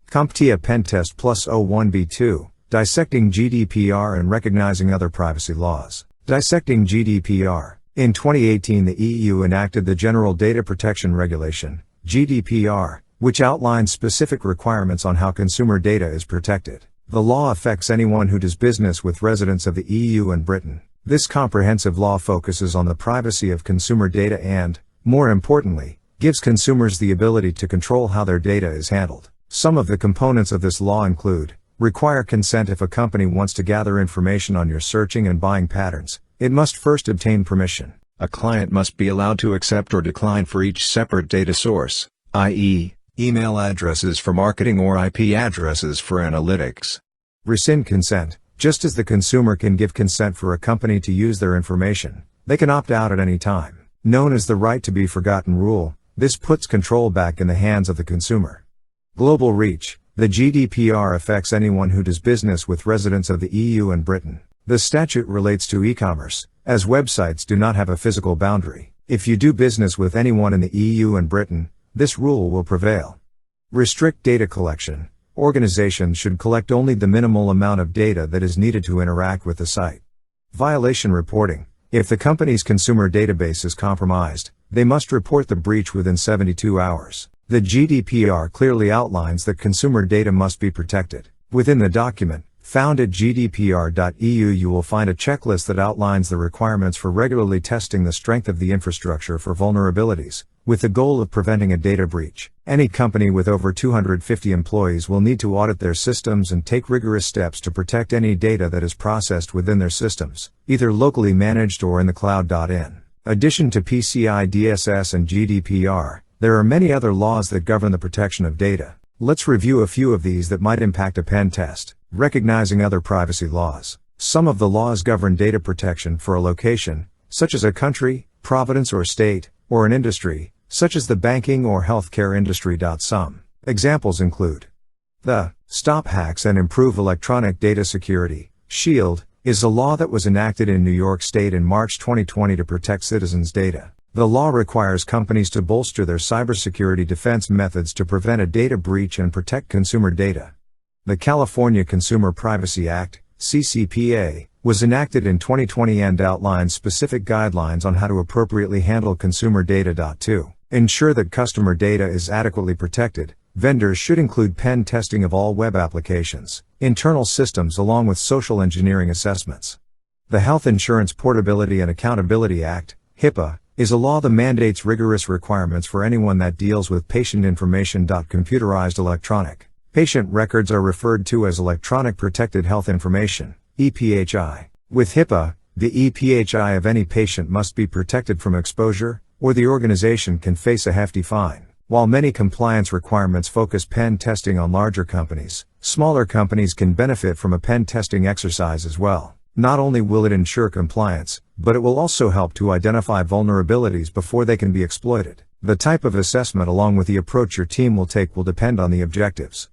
Comptia Pentest Plus 01b2, Dissecting GDPR and Recognizing Other Privacy Laws. Dissecting GDPR. In 2018, the EU enacted the General Data Protection Regulation, GDPR, which outlines specific requirements on how consumer data is protected. The law affects anyone who does business with residents of the EU and Britain. This comprehensive law focuses on the privacy of consumer data and, more importantly, gives consumers the ability to control how their data is handled. Some of the components of this law include: require consent. If a company wants to gather information on your searching and buying patterns, it must first obtain permission. A client must be allowed to accept or decline for each separate data source, i.e., email addresses for marketing or IP addresses for analytics. Rescind consent. Just as the consumer can give consent for a company to use their information, they can opt out at any time. Known as the right to be forgotten rule, this puts control back in the hands of the consumer. Global reach. The GDPR affects anyone who does business with residents of the EU and Britain. The statute relates to e-commerce, as websites do not have a physical boundary. If you do business with anyone in the EU and Britain, this rule will prevail. Restrict data collection. Organizations should collect only the minimal amount of data that is needed to interact with the site. Violation reporting. If the company's consumer database is compromised, they must report the breach within 72 hours. The GDPR clearly outlines that consumer data must be protected. Within the document, found at gdpr.eu, you will find a checklist that outlines the requirements for regularly testing the strength of the infrastructure for vulnerabilities, with the goal of preventing a data breach. Any company with over 250 employees will need to audit their systems and take rigorous steps to protect any data that is processed within their systems, either locally managed or in the cloud. In addition to PCI DSS and GDPR, there are many other laws that govern the protection of data. Let's review a few of these that might impact a pen test. Recognizing other privacy laws. Some of the laws govern data protection for a location, such as a country, province or state, or an industry, such as the banking or healthcare industry. Some examples include: the Stop Hacks and Improve Electronic Data Security, SHIELD, is a law that was enacted in New York State in March 2020 to protect citizens' data. The law requires companies to bolster their cybersecurity defense methods to prevent a data breach and protect consumer data. The California Consumer Privacy Act, CCPA, was enacted in 2020 and outlines specific guidelines on how to appropriately handle consumer data. To ensure that customer data is adequately protected, vendors should include pen testing of all web applications, internal systems along with social engineering assessments. The Health Insurance Portability and Accountability Act, HIPAA, is a law that mandates rigorous requirements for anyone that deals with patient information. Computerized electronic patient records are referred to as Electronic Protected Health Information, EPHI. With HIPAA, the EPHI of any patient must be protected from exposure, or the organization can face a hefty fine. While many compliance requirements focus pen testing on larger companies, smaller companies can benefit from a pen testing exercise as well. Not only will it ensure compliance, but it will also help to identify vulnerabilities before they can be exploited. The type of assessment along with the approach your team will take will depend on the objectives.